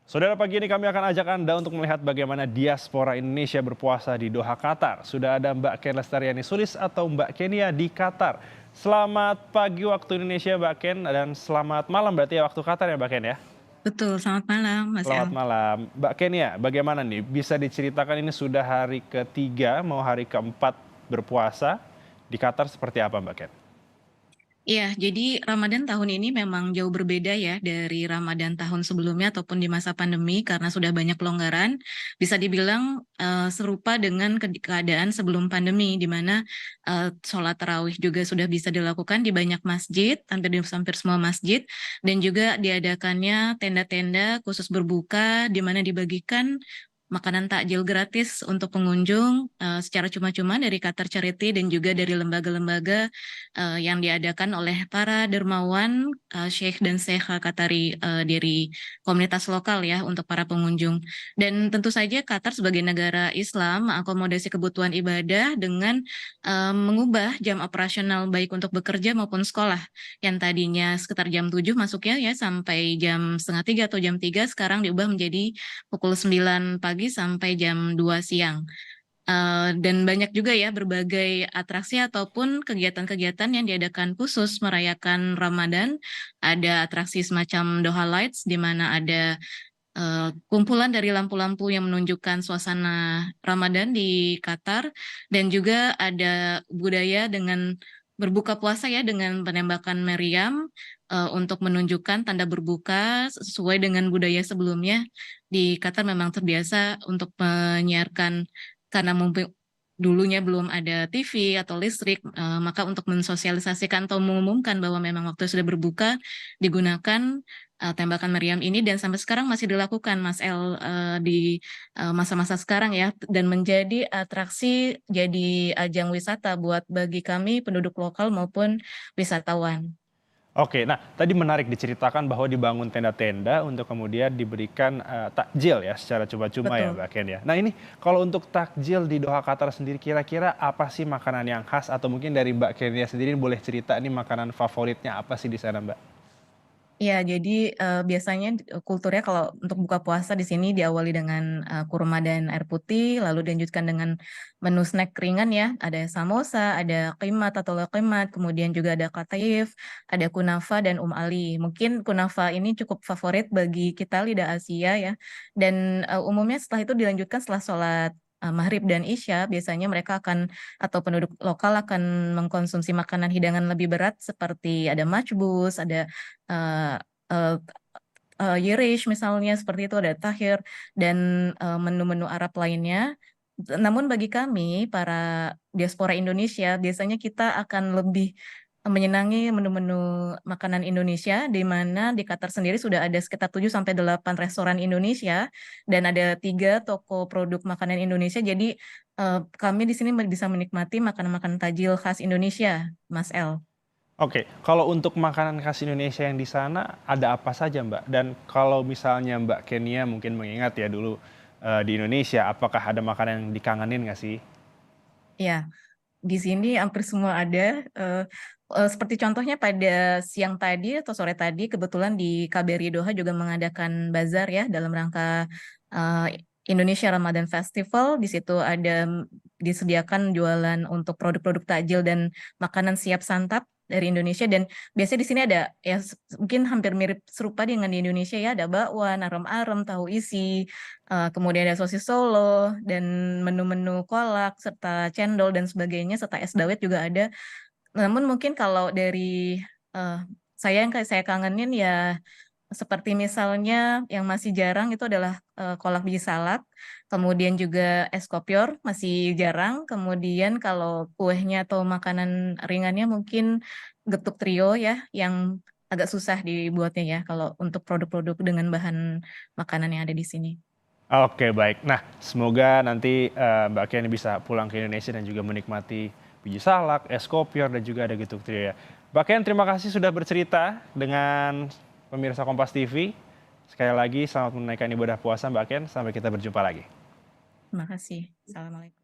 Saudara, pagi ini kami akan ajak Anda untuk melihat bagaimana diaspora Indonesia berpuasa di Doha, Qatar. Sudah ada Mbak Ken Lestariani Sulis atau Mbak Kenia di Qatar. Selamat pagi waktu Indonesia Mbak Ken, dan selamat malam berarti ya waktu Qatar ya Mbak Ken ya. Betul, selamat malam Mas El. Selamat malam. Mbak Kenia, bagaimana nih? Bisa diceritakan ini sudah hari ketiga, mau hari keempat berpuasa di Qatar seperti apa Mbak Ken? Iya, jadi Ramadan tahun ini memang jauh berbeda ya dari Ramadan tahun sebelumnya ataupun di masa pandemi karena sudah banyak pelonggaran. Bisa dibilang serupa dengan keadaan sebelum pandemi di mana sholat tarawih juga sudah bisa dilakukan di banyak masjid, hampir semua masjid, dan juga diadakannya tenda-tenda khusus berbuka di mana dibagikan makanan takjil gratis untuk pengunjung secara cuma-cuma dari Qatar Charity dan juga dari lembaga-lembaga yang diadakan oleh para dermawan, Syekh dan Syekha Qatari dari komunitas lokal ya untuk para pengunjung. Dan tentu saja Qatar sebagai negara Islam mengakomodasi kebutuhan ibadah dengan mengubah jam operasional baik untuk bekerja maupun sekolah yang tadinya sekitar jam 7 masuknya ya sampai jam setengah 3 atau jam 3 sekarang diubah menjadi pukul 9 pagi sampai jam 2 siang. Dan banyak juga ya berbagai atraksi ataupun kegiatan-kegiatan yang diadakan khusus merayakan Ramadan. Ada atraksi semacam Doha Lights di mana ada kumpulan dari lampu-lampu yang menunjukkan suasana Ramadan di Qatar dan juga ada budaya dengan berbuka puasa ya dengan penembakan meriam untuk menunjukkan tanda berbuka sesuai dengan budaya sebelumnya. Di Qatar memang terbiasa untuk menyiarkan karena mungkin dulunya belum ada TV atau listrik, maka untuk mensosialisasikan atau mengumumkan bahwa memang waktu sudah berbuka digunakan tembakan meriam ini dan sampai sekarang masih dilakukan Mas El di masa-masa sekarang ya dan menjadi atraksi jadi ajang wisata buat bagi kami penduduk lokal maupun wisatawan. Oke, nah tadi menarik diceritakan bahwa dibangun tenda-tenda untuk kemudian diberikan takjil ya secara cuma-cuma ya Betul. Mbak Ken ya. Nah ini kalau untuk takjil di Doha Qatar sendiri kira-kira apa sih makanan yang khas atau mungkin dari Mbak Kenia sendiri boleh cerita nih makanan favoritnya apa sih di sana Mbak? Iya, jadi, biasanya kulturnya kalau untuk buka puasa di sini diawali dengan, kurma dan air putih, lalu dilanjutkan dengan menu snack ringan ya, ada samosa, ada qimat atau leqimat, kemudian juga ada qataif, ada kunafa dan ali. Mungkin kunafa ini cukup favorit bagi kita lidah Asia ya, dan, umumnya setelah itu dilanjutkan setelah sholat, maghrib dan isya, biasanya mereka akan atau penduduk lokal akan mengkonsumsi makanan hidangan lebih berat seperti ada majbus, ada eee eee Yirish misalnya seperti itu, ada tahir dan, menu-menu Arab lainnya. Namun bagi kami para diaspora Indonesia, biasanya kita akan lebih menyenangi menu-menu makanan Indonesia, di mana di Qatar sendiri sudah ada sekitar 7 sampai 8 restoran Indonesia dan ada 3 toko produk makanan Indonesia. Jadi, kami di sini bisa menikmati makanan-makanan tajil khas Indonesia, Mas El. Oke, kalau untuk makanan khas Indonesia yang di sana ada apa saja Mbak? Dan kalau misalnya Mbak Kenia mungkin mengingat ya dulu di Indonesia, apakah ada makanan yang dikangenin nggak sih? Ya. Di sini hampir semua ada, seperti contohnya pada siang tadi atau sore tadi kebetulan di KBRI Doha juga mengadakan bazar ya dalam rangka, Indonesia Ramadan Festival. Di situ ada disediakan jualan untuk produk-produk takjil dan makanan siap santap dari Indonesia dan biasanya di sini ada ya mungkin hampir mirip serupa dengan di Indonesia ya, ada bakwan, arem-arem, tahu isi, kemudian ada sosis Solo dan menu-menu kolak serta cendol dan sebagainya serta es dawet juga ada. Namun mungkin kalau dari, yang saya kangenin ya seperti misalnya yang masih jarang itu adalah, kolak biji salak, kemudian juga es kopior masih jarang, kemudian kalau kuehnya atau makanan ringannya mungkin getuk trio ya yang agak susah dibuatnya ya kalau untuk produk-produk dengan bahan makanan yang ada di sini. Oke, baik. Nah, semoga nanti Mbak Kenia bisa pulang ke Indonesia dan juga menikmati biji salak, es kopior, dan juga ada getuk trio ya. Mbak Ken, terima kasih sudah bercerita dengan pemirsa Kompas TV. Sekali lagi selamat menunaikan ibadah puasa Mbak Ken, sampai kita berjumpa lagi. Terima kasih. Assalamualaikum.